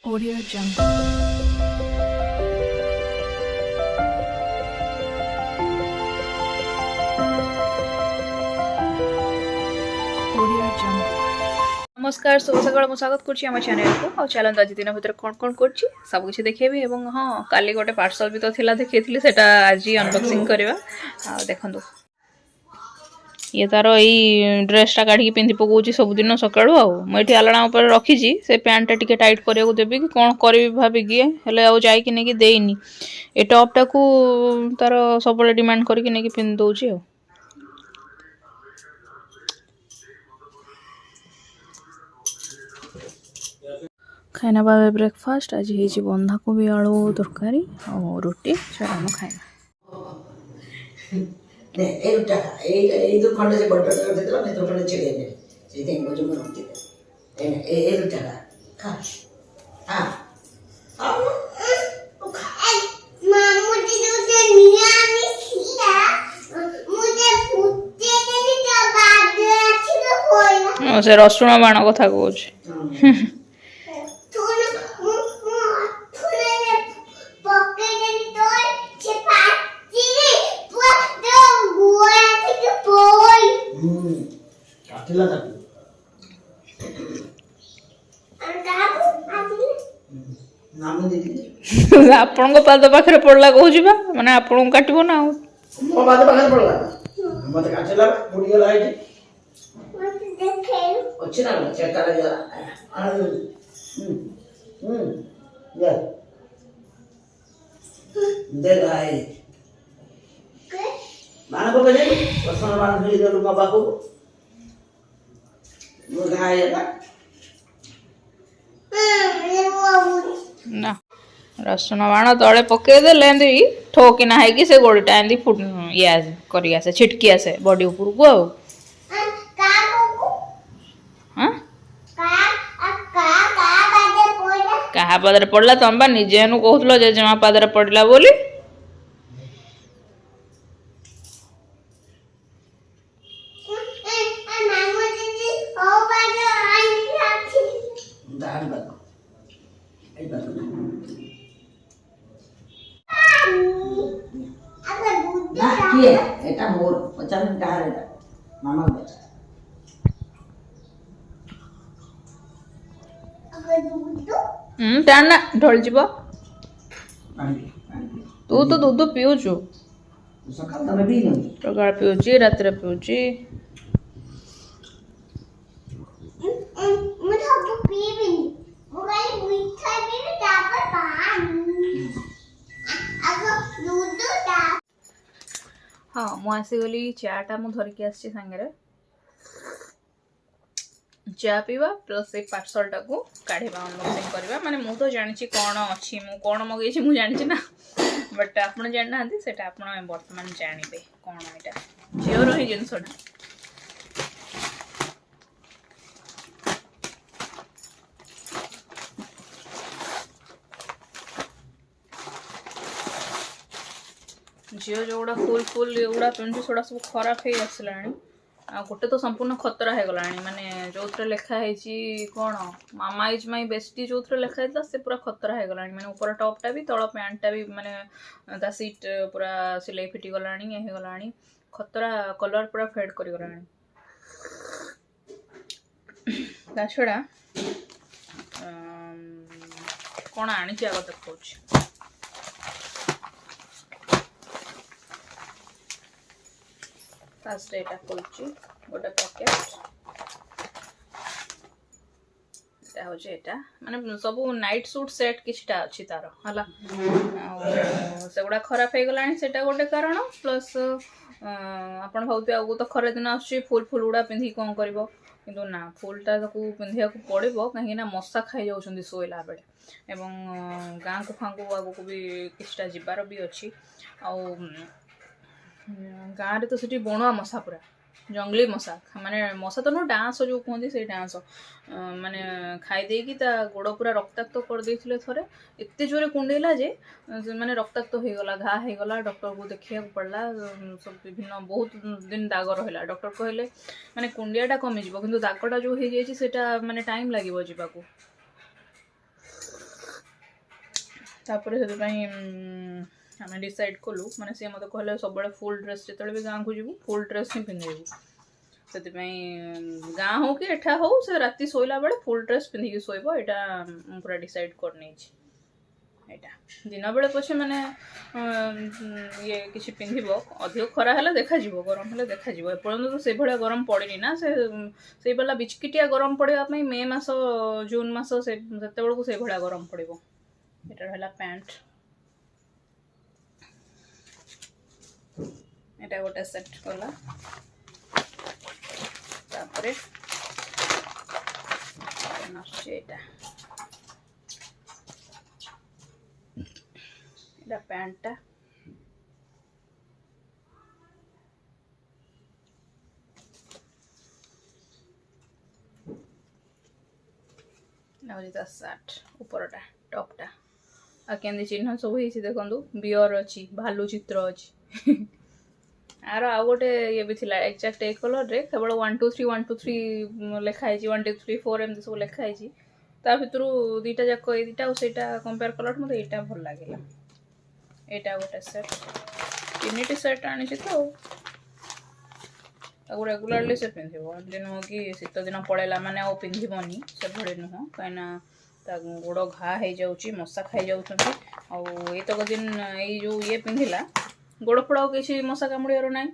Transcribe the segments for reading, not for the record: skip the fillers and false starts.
Audio Jungle. Audio Jungle. नमस्कार शुभ सकाळ मु स्वागत करछि हमर चैनल को और चलन आज दिन भीतर कोन कोन करछि सब किछ देखेबी एवं हां काली गोटे पार्सल भी तो थिला देखैथिली सेटा आज अनबॉक्सिंग करबा आ देखंदु ये तार ई ड्रेसटा काढ़ी पिंधि पकाउछि सब दिन सकाळु आ मैं आलना ऊपर रखी से पैंटा टिके टाइट करिया देबी कि कौन करी भाभी गिए हेले आ जाई कि नेकी देइनी ए टॉपटा को तार सबले डिमांड करके नेकी पिन दउछि आ खाना बाबे ब्रेकफास्ट आज हे बंधाकोबी आलू तरकारी और रोटी हम खाइना खंड से बटर खंड छिड़े से खा से रसुण बाण कथा कहूँ आपण पाद पाखे पड़ला कहूँ माने आपण काटब ना मो पाद पाखे पड़ला मत काटला बुढ़ी गला है अच्छी ना चेक कर जरा ये दे गाय बाण को बजे रसुण बाण धरी दे लुका बाकू वो गाय ना रसुण बाण तले पकई देले ठोकी ना है से गोड़ीटा एंदी फुट या करी आसे छिटकी आसे बॉडी ऊपर को कहा पादरे पड़ला तुम बा निजे कहूल जेजेमा पादरे पड़ला बोली এটা মোর 50 টাকা এটা মামা বেচা टाण ढल जीव तू तो दूध पीऊचु सकाळ तमे पी न सकाळ पीऊची रात पीऊची हाँ मुसीगली चाटा मु धरिकी आसी सांगे चा पीवा प्लस ए पार्सलटा को काढ़ा अनबॉक्सिंग करवा माने मु तो जानी कौन अच्छी मु कौन मगेची मु जानी ना बट आप जाना सेटा आप बर्तमान जानवे कौन यहाँ झीवर ही जिनसटा झील जोड़ा फुल फुल एगुड़ा पिंधु सेटा सब खराब हो आसला गोटे तो संपूर्ण खतरा हो गला माने जो लिखाई कौन मामा इज माई बेस्टी जो लिखाई से पूरा खतरा हो गला माने ऊपर टॉपटा भी तल पैंटटा भी माने ता सीट पूरा सिलाई फिटी गला ये हो गला खतरा कलर पूरा फेड कर गला ता छड़ा कौन आनी आग देखा फास्ट एटा खोलची गोटे पॉकेट एटा हो जे एटा माने सब नाइट सूट सेट किछटा अछि तार हला सेगुडा खराब हे गलानी सेटा गोटे कारण प्लस आपण भाउते आगु तो खरे दिन आछी फुल फुल उडा पिंधी कोन करबो किंतु ना फुलटा को पिंधिया को पड़िबो काहे ना मशा खाइ जाउछंदी सोइला बेले एवं गां को फांगु आगु को भी किछटा जिबार भी अछि आ गाँव तो सीटी बणुआ मशा पूरा जंगली मशा माने मशा तो नो डांस जो कहते से डांस माने खाई देकी ता गोड़ पूरा रक्ताक्त कर देथिले थरे एत्ते जोरे कुंडेला जे माने रक्ताक्त हो गला घा हो गला डॉक्टर को देखिया पड़ला सब विभिन्न बहुत दिन दाग रहला डॉक्टर कहले माने कुंडियाटा कमी जिवो किंतु दागटा जो हो जायछि सेटा माने टाइम लागिवो जिबाकू तापर से आम डिसाइड कलु माने सी मत कहले सब फुल ड्रेस जो भी गाँव को जीवु फुल ड्रेस ही पिंधेबू से गाँ हो कि एठा हो से राति शोला बेले फुल ड्रेस पिंधिकी शोब यहाँ पूरा डिसाइड करनी यहाँ दिन बेले पछे मैंने ये किसी पिंधिब अधिक खरा है देखा गरम है देखा एपर्तंत तो से भाया गरम पड़े ना से वाला बिचकिटिया गरम पड़ापी मे मस जून मस से बेलू से भाया गरम पड़ो यहाँ रहा पैंट यहाँ गोटे सेट कला तापरे पैंटा सार्ट उपरटा टपटा आ केंदी चिन्ह सब देखो बियर अच्छी भालू चित्र अच्छी आर आ गोटे ये भी थिला एक्जाक्ट ए कलर रे केवल 1 2 3 1 2 3 लिखाई 1 2 3 4 एम सब लिखाई ता भितर दुईटा जाक एटा कंपेयर कलर मत यहाँ भल लगे यहाँ गोटे सेट 3टी सेट आनी तो रेगुलारली से पिंधब एमती नुह कि शीत दिन पड़ेला माने आ पिंधबनी से भाई नुह कहीं गोड़ घा हो जाऊँगी मशा खाई जाऊँ आतक दिन यो ये पिंधिला गोड़ फोड़ किसी मशा कामुड़ार ना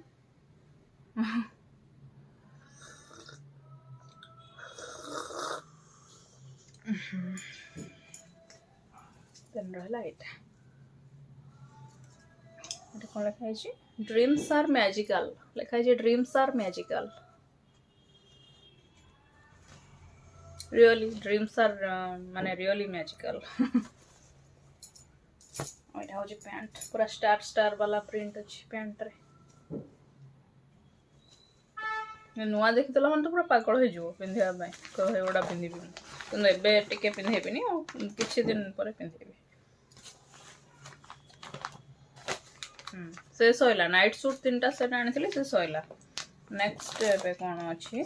रहा कौन लिखाई ड्रीम्स आर मैजिकल लिखाई dreams are magical really dreams are माने रियली मैजिकल यहाँ हूँ पैंट पूरा स्टार स्टार वाला प्रिंट अच्छी पैंट रे नुआ देखी मैंने तो पूरा पागल हो पिंधा कह एगुड़ा पिंधि कि एबे टिके पिंधेबिनी किछि दिन पर पिंधेबी से सैला नाइट सूट 3टा सेट आनी से सैला नेक्स्ट एबे कौन अच्छी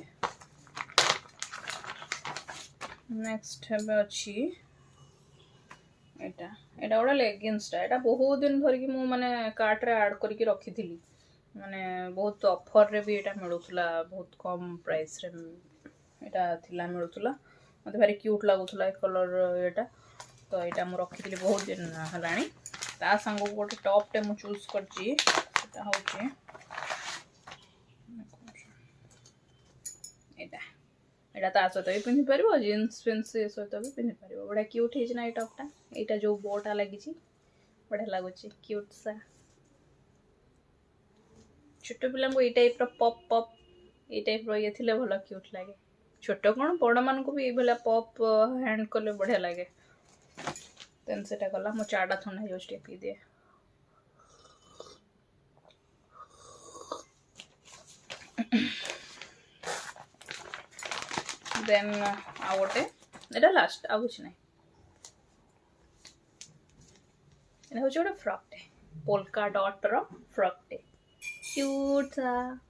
नेक्स्ट एबे अच्छी एटा एटा गोटे लेगिंग्सटा एटा बहुत दिन धरिकी मु माने कार्ट रे ऐड करके रखी थी माने बहुत ऑफर रे भी एटा मिलुतला बहुत कम प्राइस रे एटा थिला मिलुतला मते भारी क्यूट लागुतला ए कलर एटा तो एटा मु रखी थी बहुत दिन हलानी ता संग गोटे टॉप टे मु चूज करची एटा होची एटा एटा ता सहित भी पिंधि पारिबो जीन्स पेंस सहित भी पिंधि पारिबो बड़ा क्यूट है ना ए टॉपटा एटा जो बोटा लागी बढ़िया लगुच क्यूट सा छोट पिला को टाइप पप पप ये टाइप ये थे भल क्यूट लगे छोट कौन बड़ मान को भी ये पप हैंड कले बढ़िया लगे देन से गला मो चाटा थंडा हो जाए पी दिए देन आ गोटे एटा लास्ट आ कुछ नहीं ये हूँ गोटे फ्रॉक टे पोल्का डॉट रो फ्रॉक टे क्यूट सा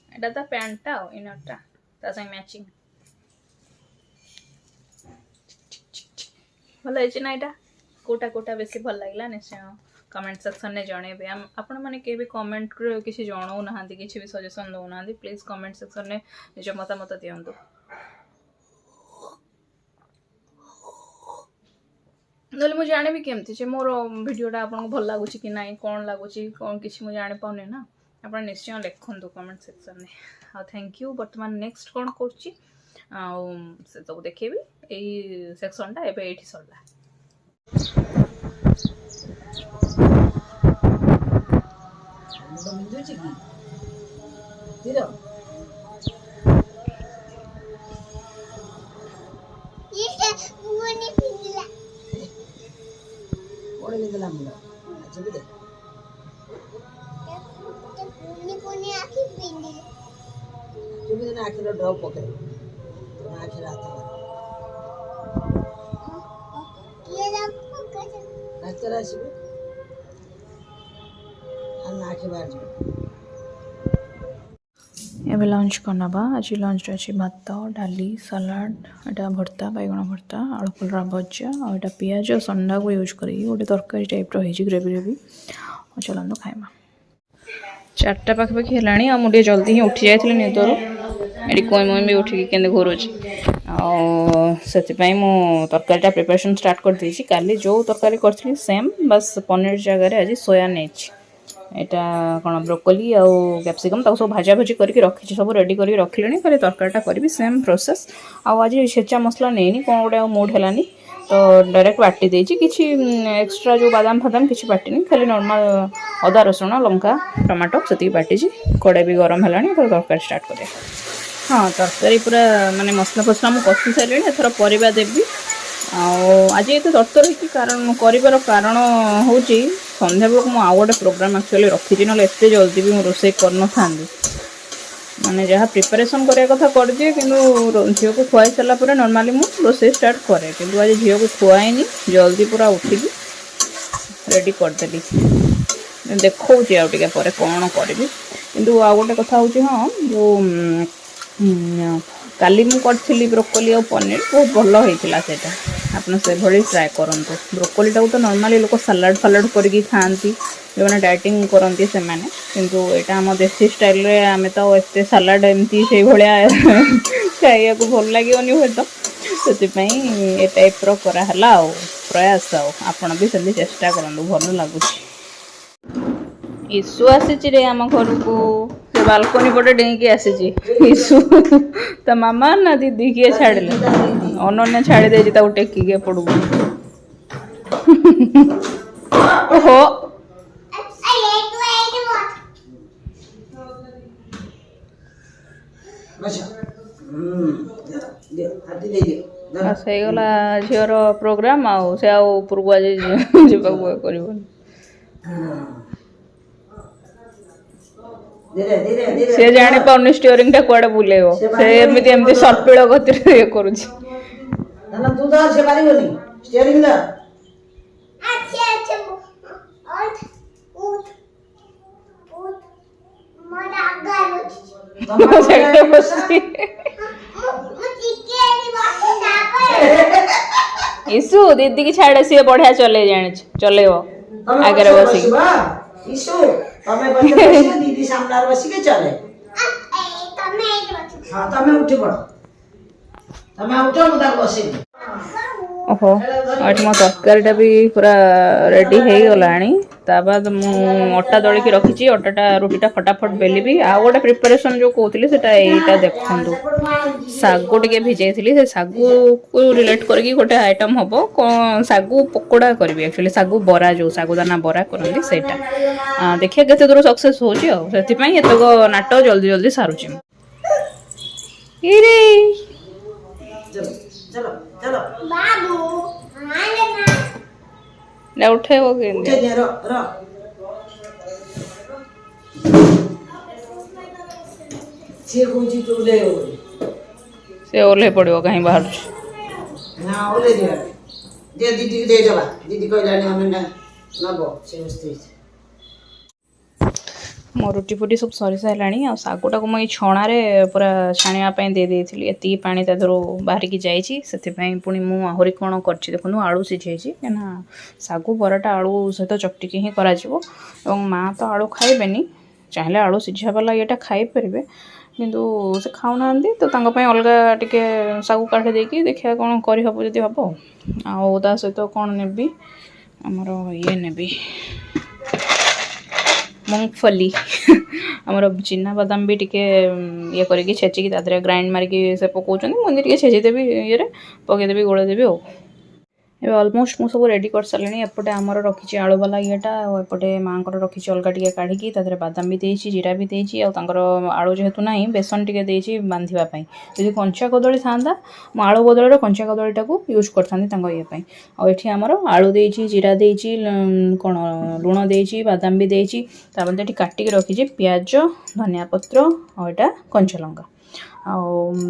एटा ता पैंटा इनरटा ता संग मैचिंग भल है ना यहाँ कोटा कोटा बेसी भल लगला निश्चय कमेंट सेक्शन में जनइबे आपण मैंने के भी कमेंट किसी जनाऊ ना किसी भी suggestion Dauna please comment section में निज मतामत दिंतु नले मुझे जानी केमती जे मोर वीडियोटा आपको भल लगुच कि ना कौन लगुच कौन किसी मुझे जानी पाऊनी ना आप निश्चय लिखु कमेंट सेक्शन में आ थैंक यू बर्तमान नेक्स्ट कौन कर सब देखेबी यही सेक्शनटा एबे एठी सरला आखिर ड्रॉप पकड़े आखिर डाक्तर आसबे ए ଏବେ ଲଞ୍ଚ କରିନେବା। ଆଜି ଲଞ୍ଚରେ ଅଛି ଭାତ, ଡାଲି, ସାଲାଡ଼, ଏଇଟା ଭର୍ତ୍ତା, ବାଇଗଣ ଭର୍ତ୍ତା, ଆଳୁ କଲରା ଭଜା, ଆଉ ଏଇଟା ପିଆଜ ସଣ୍ଡାକୁ ୟୁଜ୍ କରିକି ଗୋଟେ ତରକାରୀ ଟାଇପ୍ର ହେଇଛି, ଗ୍ରେଭି ଗ୍ରେଭି। ଆଉ ଚାଲନ୍ତୁ ଖାଇବା। 4ଟା ପାଖାପାଖି ହେଲାଣି ଆଉ ମୁଁ ଟିକେ ଜଲ୍ଦି ହିଁ ଉଠି ଯାଇଥିଲି ନିଦରୁ। ଏଠି କଇଁ ମଇଁ ବି ଉଠିକି କେମିତି ଘୁରୁଛି, ଆଉ ସେଥିପାଇଁ ମୁଁ ତରକାରୀଟା ପ୍ରିପାରେସନ୍ ଷ୍ଟାର୍ଟ କରିଦେଇଛି। କାଲି ଯେଉଁ ତରକାରୀ କରିଥିଲି ସେମ୍, ବାସ୍ ପନିର ଜାଗାରେ ଆଜି ସୋୟା ନେଇଛି। ଏଇଟା କ'ଣ ବ୍ରୋକୋଲି ଆଉ କ୍ୟାପ୍ସିକମ୍ ତାକୁ ସବୁ ଭାଜାଭୁଜି କରିକି ରଖିଛି, ସବୁ ରେଡ଼ି କରିକି ରଖିଲିଣି। ଖାଲି ତରକାରୀଟା କରିବି, ସେମ୍ ପ୍ରୋସେସ୍। ଆଉ ଆଜି ଛେଚା ମସଲା ନେଇନି, କ'ଣ ଗୋଟେ ଆଉ ମୁଡ୍ ହେଲାନି, ତ ଡାଇରେକ୍ଟ ବାଟି ଦେଇଛି। କିଛି ଏକ୍ସଟ୍ରା ଯେଉଁ ବାଦାମ ଫାଦାମ କିଛି ବାଟିନି, ଖାଲି ନର୍ମାଲ୍ ଅଦା ରସୁଣ ଲଙ୍କା ଟମାଟୋ ସେତିକି ବାଟିଛି। କଡ଼େଇ ବି ଗରମ ହେଲାଣି, ତ ତରକାରୀ ଷ୍ଟାର୍ଟ କରିବା। ହଁ, ତରକାରୀ ପୁରା ମାନେ ମସଲା ଫସଲା ମୁଁ କଷି ସାରିଲିଣି। ଏଥର ପରିବା ଦେବି। ଆଉ ଆଜି ଏତେ ତରତର ହେଇକି କରିବାର କାରଣ ହେଉଛି ସନ୍ଧ୍ୟାବେଳକୁ ମୁଁ ଆଉ ଗୋଟେ ପ୍ରୋଗ୍ରାମ୍ ଆକ୍ଚୁଆଲି ରଖିଛି, ନହେଲେ ଏତେ ଜଲ୍ଦି ବି ମୁଁ ରୋଷେଇ କରିନଥାନ୍ତି। ମାନେ ଯାହା ପ୍ରିପାରେସନ୍ କରିବା କଥା କରିଦିଏ, କିନ୍ତୁ ଝିଅକୁ ଖୁଆଇ ସାରିଲା ପରେ ନର୍ମାଲି ମୁଁ ରୋଷେଇ ଷ୍ଟାର୍ଟ କରେ। କିନ୍ତୁ ଆଜି ଝିଅକୁ ଖୁଆଇନି, ଜଲ୍ଦି ପୁରା ଉଠିକି ରେଡ଼ି କରିଦେଲି। ଦେଖଉଛି ଆଉ ଟିକେ ପରେ କ'ଣ କରିବି। କିନ୍ତୁ ଆଉ ଗୋଟେ କଥା ହେଉଛି, ହଁ ଯେଉଁ କାଲି ମୁଁ କରିଥିଲି ବ୍ରୋକୋଲି ଆଉ ପନିର, ବହୁତ ଭଲ ହେଇଥିଲା ସେଇଟା। ଆପଣ ସେଭଳି ଟ୍ରାଏ କରନ୍ତୁ। ବ୍ରୋକୋଲିଟାକୁ ତ ନର୍ମାଲି ଲୋକ ସାଲାଡ଼ ଫାଲାଡ଼ କରିକି ଖାଆନ୍ତି, ଯେଉଁମାନେ ଡାଏଟିଂ କରନ୍ତି ସେମାନେ। କିନ୍ତୁ ଏଇଟା ଆମ ଦେଶୀ ଷ୍ଟାଇଲ୍ରେ ଆମେ ତ ଏତେ ସାଲାଡ଼ ଏମିତି ସେଇଭଳିଆ ଖାଇବାକୁ ଭଲ ଲାଗିବନି ହୁଏତ, ସେଥିପାଇଁ ଏ ଟାଇପ୍ର କରାହେଲା ଆଉ ପ୍ରୟାସ। ଆଉ ଆପଣ ବି ସେମିତି ଚେଷ୍ଟା କରନ୍ତୁ, ଭଲ ଲାଗୁଛି। ଇସୁ ଆସିଛି ରେ ଆମ ଘରକୁ, ସେ ବାଲକୋନି ପଟେ ଡେଇଁକି ଆସିଛି। ଇସୁ ତା ମାମା ନା ଦିଦି କିଏ ଛାଡ଼ିଲେ? ଅନନ୍ୟା ଛାଡ଼ି ଦେଇଛି ତାକୁ ଟେକିକି ଏପଟକୁ। ଓହୋ, ବାସ୍ ହେଇଗଲା ଝିଅର ପ୍ରୋଗ୍ରାମ୍। ଆଉ ସେ ଆଉ ଉପରକୁ ଆଜି ଯିବାକୁ କରିବନି। ସେ ଜାଣିପାରୁନି ଷ୍ଟିୟରିଂଟା କୁଆଡ଼େ ବୁଲେଇବ, ସେ ଏମିତି ସର୍ପିଳ ଗତିରେ ଇଏ କରୁଛି। ଇସୁ ଦିଦି କି ଛାଡେ, ସିଏ ବଢିଆ ଚଲେଇ ଜାଣିଛି, ଚଲେଇବ ଆଗରେ ବସିକି। ଓହୋ, ଏଠି ମୋ ତରକାରୀଟା ବି ପୁରା ରେଡ଼ି ହେଇଗଲାଣି। ତା ବାଦ ମୁଁ ଅଟା ଦଳିକି ରଖିଛି, ଅଟାଟା ରୁଟିଟା ଫଟାଫଟ ବେଲିବି। ଆଉ ଗୋଟେ ପ୍ରିପାରେସନ୍ ଯେଉଁ କହୁଥିଲି ସେଟା ଏଇଟା ଦେଖନ୍ତୁ। ଶାଗୁ ଟିକେ ଭିଜେଇଥିଲି, ସେ ଶାଗୁକୁ ରିଲେଟ୍ କରିକି ଗୋଟେ ଆଇଟମ୍ ହେବ। ଶାଗୁ ପକୋଡ଼ା କରିବି ଆକ୍ଚୁଆଲି, ଶାଗୁ ବରା, ଯେଉଁ ଶାଗୁଦାନା ବରା କରନ୍ତି ସେଇଟା। ଦେଖିବା କେତେ ଦୂର ସକ୍ସେସ୍ ହେଉଛି। ଆଉ ସେଥିପାଇଁ ଏତକ ନାଟ ଜଲ୍ଦି ଜଲ୍ଦି ସାରୁଛି ମୁଁ। ଇରେ ଉଠେଇବ କେମିତି? ସେ ଓହ୍ଲେଇ ପଡ଼ିବ, କାହିଁ ବାହାରୁଛି। ମୋ ରୁଟି ଫୁଟି ସବୁ ସରି ସାରିଲାଣି। ଆଉ ଶାଗୁଟାକୁ ମୁଁ ଏଇ ଛଣାରେ ପୁରା ଛାଣିବା ପାଇଁ ଦେଇଦେଇଥିଲି। ଏତିକି ପାଣି ତା ଦେହରୁ ବାହାରିକି ଯାଇଛି, ସେଥିପାଇଁ ପୁଣି ମୁଁ ଆହୁରି କ'ଣ କରିଛି ଦେଖନ୍ତୁ, ଆଳୁ ସିଝେଇଛି। କାହିଁକିନା ଶାଗୁ ବରାଟା ଆଳୁ ସହିତ ଚକଟିକି ହିଁ କରାଯିବ। ଏବଂ ମାଆ ତ ଆଳୁ ଖାଇବେନି, ଚାହିଁଲେ ଆଳୁ ସିଝା ବାଲା ଇଏଟା ଖାଇପାରିବେ, କିନ୍ତୁ ସେ ଖାଉନାହାନ୍ତି। ତ ତାଙ୍କ ପାଇଁ ଅଲଗା ଟିକେ ଶାଗୁ କାଢ଼ି ଦେଇକି ଦେଖିବା କ'ଣ କରିହେବ ଯଦି ହେବ। ଆଉ ତା ସହିତ କ'ଣ ନେବି, ଆମର ଇଏ ନେବି, ମୁଙ୍ଗଫଲି। ଆମର ଚିନାବାଦାମ ବି ଟିକେ ଇଏ କରିକି ଛେଚିକି ତା ଦେହରେ ଗ୍ରାଇଣ୍ଡ ମାରିକି ସେ ପକାଉଛନ୍ତି। ମୁଁ ଟିକେ ଛେଚିଦେବି, ଇଏରେ ପକାଇଦେବି, ଗୋଳେଇଦେବି। ଆଉ ଏବେ ଅଲମୋଷ୍ଟ ମୁଁ ସବୁ ରେଡ଼ି କରିସାରିଲିଣି। ଏପଟେ ଆମର ରଖିଛି ଆଳୁବାଲା ଇଏଟା, ଆଉ ଏପଟେ ମାଆଙ୍କର ରଖିଛି ଅଲଗା ଟିକେ କାଢ଼ିକି। ତା ଦେହରେ ବାଦାମ ବି ଦେଇଛି, ଜିରା ବି ଦେଇଛି। ଆଉ ତାଙ୍କର ଆଳୁ ଯେହେତୁ ନାହିଁ, ବେସନ ଟିକେ ଦେଇଛି ବାନ୍ଧିବା ପାଇଁ। ଯଦି କଞ୍ଚା କଦଳୀ ଥାନ୍ତା, ମୁଁ ଆଳୁ ବଦଳରେ କଞ୍ଚା କଦଳୀଟାକୁ ୟୁଜ୍ କରିଥାନ୍ତି ତାଙ୍କ ଇଏ ପାଇଁ। ଆଉ ଏଠି ଆମର ଆଳୁ ଦେଇଛି, ଜିରା ଦେଇଛି, କ'ଣ ଲୁଣ ଦେଇଛି, ବାଦାମ ବି ଦେଇଛି। ତାପରେ ଏଠି କାଟିକି ରଖିଛି ପିଆଜ, ଧନିଆ ପତ୍ର, ଆଉ ଏଇଟା କଞ୍ଚା ଲଙ୍କା। ଆଉ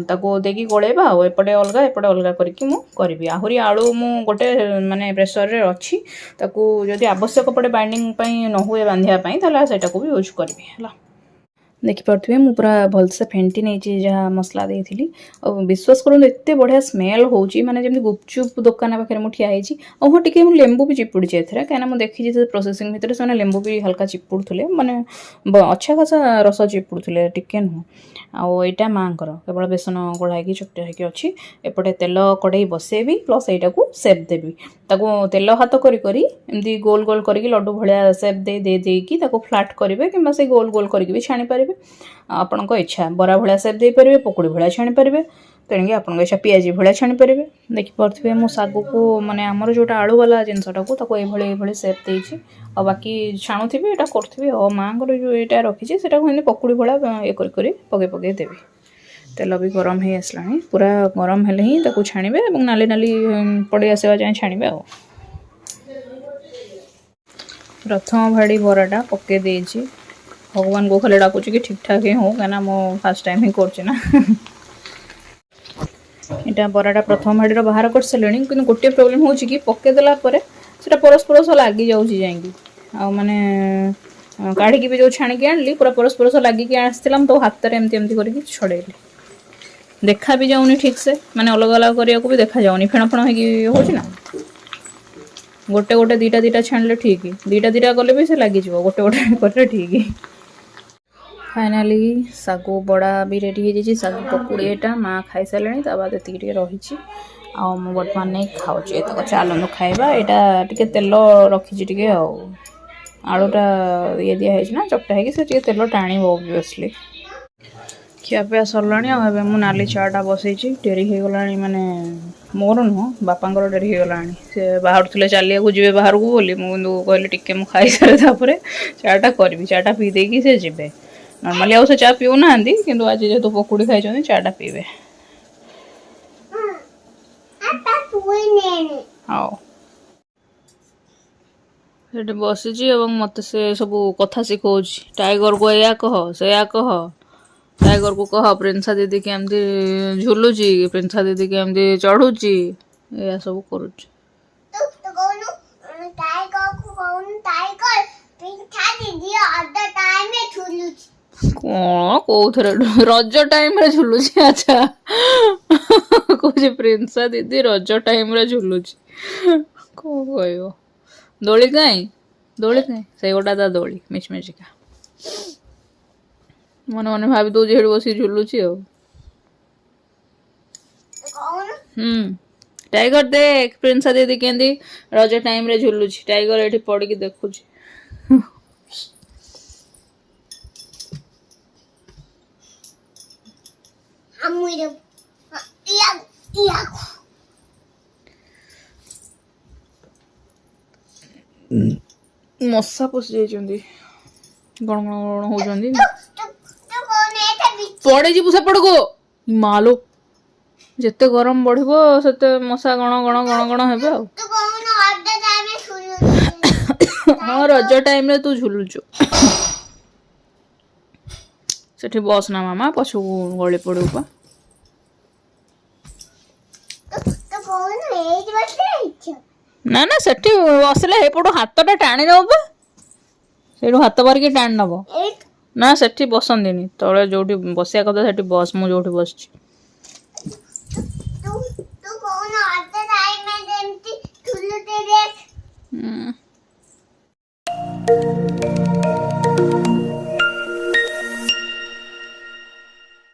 ତାକୁ ଦେଇକି ଗୋଳେଇବା। ଆଉ ଏପଟେ ଅଲଗା କରିକି ମୁଁ କରିବି। ଆହୁରି ଆଳୁ ମୁଁ ଗୋଟେ ମାନେ ପ୍ରେସରରେ ଅଛି, ତାକୁ ଯଦି ଆବଶ୍ୟକ ପଡ଼େ ବାଇଣ୍ଡିଙ୍ଗ ପାଇଁ ନ ହୁଏ ବାନ୍ଧିବା ପାଇଁ, ତାହେଲେ ସେଇଟାକୁ ବି ୟୁଜ୍ କରିବି ହେଲା। ଦେଖିପାରୁଥିବେ ମୁଁ ପୁରା ଭଲସେ ଫେଣ୍ଟି ନେଇଛି ଯାହା ମସଲା ଦେଇଥିଲି। ଆଉ ବିଶ୍ୱାସ କରନ୍ତୁ ଏତେ ବଢ଼ିଆ ସ୍ମେଲ୍ ହେଉଛି, ମାନେ ଯେମିତି ଗୁପଚୁପ୍ ଦୋକାନ ପାଖରେ ମୁଁ ଠିଆ ହେଇଛି। ଆଉ ହଁ ଟିକେ ମୁଁ ଲେମ୍ବୁ ବି ଚିପୁଡ଼ିଛି ଏଥିରେ, କାହିଁକିନା ମୁଁ ଦେଖିଛି ସେ ପ୍ରୋସେସିଂ ଭିତରେ ସେମାନେ ଲେମ୍ବୁ ବି ହାଲକା ଚିପୁଡ଼ୁଥିଲେ, ମାନେ ଅଛା ଖାସା ରସ ଚିପୁଡ଼ୁଥିଲେ, ଟିକେ ନୁହଁ। ଆଉ ଏଇଟା ମାଆଙ୍କର କେବଳ ବେସନ ଗୋଳା ହେଇକି ଚକଟା ହେଇକି ଅଛି। ଏପଟେ ତେଲ କଡ଼େଇ ବସେଇବି ପ୍ଲସ୍ ଏଇଟାକୁ ସେପ୍ ଦେବି। ତାକୁ ତେଲ ହାତ କରି କରି ଏମିତି ଗୋଲ ଗୋଲ କରିକି ଲଡ଼ୁ ଭଳିଆ ସେପ୍ ଦେଇକି ତାକୁ ଫ୍ଲାଟ୍ କରିବେ, କିମ୍ବା ସେ ଗୋଲ ଗୋଲ କରିକି ବି ଛାଣି ପାରିବେ। ଆପଣଙ୍କ ଇଚ୍ଛା, ବରା ଭଳିଆ ସେପ୍ ଦେଇପାରିବେ, ପକୁଡ଼ି ଭଳିଆ ଛାଣି ପାରିବେ, ତେଣିକି ଆପଣଙ୍କ ଇଚ୍ଛା ପିଆଜି ଭଳିଆ ଛାଣି ପାରିବେ। ଦେଖିପାରୁଥିବେ ମୁଁ ଶାଗକୁ, ମାନେ ଆମର ଯେଉଁଟା ଆଳୁ ବାଲା ଜିନିଷଟାକୁ ତାକୁ ଏଇଭଳି ସେପ୍ ଦେଇଛି। ଆଉ ବାକି ଛାଣୁଥିବି, ଏଇଟା କରୁଥିବି। ଆଉ ମାଆଙ୍କର ଯେଉଁ ଏଇଟା ରଖିଛି ସେଟାକୁ ଏମିତି ପକୁଡ଼ି ଭଳିଆ ଇଏ କରି ପକେଇ ଦେବି। ତେଲ ବି ଗରମ ହେଇ ଆସିଲାଣି, ପୁରା ଗରମ ହେଲେ ହିଁ ତାକୁ ଛାଣିବେ ଏବଂ ନାଲି ନାଲି ପଡ଼ି ଆସିବା ଯାଏଁ ଛାଣିବେ। ଆଉ ପ୍ରଥମ ଭାଡ଼ି ବରାଟା ପକେଇ ଦେଇଛି। ଭଗବାନଙ୍କୁ ଖାଲି ଡାକୁଛି କି ଠିକ୍ ଠାକ୍ ହିଁ ହଉ, କାହିଁକିନା ମୁଁ ଫାର୍ଷ୍ଟ ଟାଇମ୍ ହିଁ କରୁଛି ନା। ଏଇଟା ବରାଟା ପ୍ରଥମ ଭାଡ଼ିର ବାହାର କରିସାରିଲେଣି, କିନ୍ତୁ ଗୋଟିଏ ପ୍ରୋବ୍ଲେମ୍ ହେଉଛି କି ପକେଇଦେଲା ପରେ ସେଇଟା ପରସ୍ପର ସହ ଲାଗିଯାଉଛି ଯାଇକି। ଆଉ ମାନେ କାଢ଼ିକି ବି ଯେଉଁ ଛାଣିକି ଆଣିଲି ପୁରା ପରସ୍ପର ସହ ଲାଗିକି ଆସିଥିଲା। ମୁଁ ତାକୁ ହାତରେ ଏମିତି କରିକି ଛଡ଼େଇଲି। ଦେଖା ବି ଯାଉନି ଠିକ୍ ସେ, ମାନେ ଅଲଗା ଅଲଗା କରିବାକୁ ବି ଦେଖାଯାଉନି, ଫେଣ ଫେଣ ହେଇକି ହେଉଛି ନା। ଗୋଟେ ଦିଟା ଛାଣିଲେ ଠିକ୍, ଦିଟା କଲେ ବି ସେ ଲାଗିଯିବ, ଗୋଟେ କଲେ ଠିକ୍। ଫାଇନାଲି ଶାଗୁ ବଡ଼ା ବି ରେଡ଼ି ହେଇଯାଇଛି। ଶାଗୁ ପକୁଡ଼ି ଏଇଟା ମାଆ ଖାଇସାରିଲେଣି, ତା ବାଦ ଏତିକି ଟିକେ ରହିଛି। ଆଉ ମୁଁ ବର୍ତ୍ତମାନ ନେଇ ଖାଉଛି। ଏତକ ଚାଲନ୍ତୁ ଖାଇବା। ଏଇଟା ଟିକେ ତେଲ ରଖିଛି ଟିକେ, ଆଉ ଆଳୁଟା ଇଏ ଦିଆ ହେଇଛି ନା ଚକଟା ହେଇକି, ସେ ଟିକେ ତେଲ ଟାଣିବ ଅବଭିୟସ୍ଲି। ଖିଆପିଆ ସରିଲାଣି। ଆଉ ଏବେ ମୁଁ ନାଲି ଚା'ଟା ବସେଇଛି। ଡେରି ହେଇଗଲାଣି, ମାନେ ମୋର ନୁହଁ ବାପାଙ୍କର ଡେରି ହେଇଗଲାଣି। ସେ ବାହାରୁଥିଲେ ଚାଲିବାକୁ ଯିବେ ବାହାରକୁ ବୋଲି, ମୁଁ କିନ୍ତୁ କହିଲି ଟିକେ ମୁଁ ଖାଇସାରେ ତାପରେ ଚା'ଟା କରିବି। ଚା'ଟା ପିଇ ଦେଇକି ସେ ଯିବେ। ନର୍ମାଲି ଆଉ ସେ ଚା' ପିଉନାହାନ୍ତି, କିନ୍ତୁ ଆଜି ଯେହେତୁ ପକୁଡ଼ି ଖାଇଛନ୍ତି ଚା'ଟା ପିଇବେ। ହଉ, ସେଠି ବସିଛି ଏବଂ ମୋତେ ସେ ସବୁ କଥା ଶିଖଉଛି। ଟାଇଗରକୁ ଏଇଆ କହ, ସେଇଆ କହ। ଟାଇଗରକୁ କହ ପ୍ରିନ୍ସା ଦିଦି କେମିତି ଝୁଲୁଛି, ପ୍ରିନ୍ସା ଦିଦି କେମିତି ଚଢ଼ୁଛି, ଏଇଆ ସବୁ କରୁଛି। କଣ କୋଉଥିରେ ରଜ ଟାଇମରେ ଝୁଲୁଛି? ଆଚ୍ଛା, କହୁଛି ପ୍ରିନ୍ସା ଦିଦି ରଜ ଟାଇମରେ ଝୁଲୁଛି। କଣ କହିବ? ଦୋଳି କାଇଁ ସେଇ ଗୋଟା ତା ଦୋଳି ମିଚମିଚିକା। ମନେ ମନେ ଭାବି ଦଉଛି ସେଠି ବସିକି ଝୁଲୁଛି ଆଉ। ଟାଇଗର ଦେଖ ପ୍ରିନ୍ସା ଦିଦି କେମିତି ରଜ ଟାଇମରେ ଝୁଲୁଛି। ଟାଇଗର ଏଠି ପଡ଼ିକି ଦେଖୁଛି। ମଶା ପଶି ଯାଇଛନ୍ତି, ଗଣ ହଉଛନ୍ତି। ପଡିଯିବୁ ସେପଟକୁ ମାଲୋ। ଯେତେ ଗରମ ବଢିବ ସେତେ ମଶା ଗଣ ହେବେ ଆଉ। ହଁ, ରଜ ଟାଇମରେ ତୁ ଝୁଲୁଛୁ। ସେଠି ବସ ନା ମାମା, ପଛକୁ ଗଳି ପଡ଼ିବୁ ପା। ନା ସେଠି ବସିଲେ ଏପଟୁ ହାତଟା ଟାଣି ନବ ପା, ସେଇଠୁ ହାତ ବାରିକି ଟାଣି ନବ। ନା ସେଠି ବସନ୍ତିନି, ତଳେ ଯୋଉଠି ବସିବା କଥା ସେଠି ବସ। ମୁଁ ଯୋଉଠି ବସିଛି।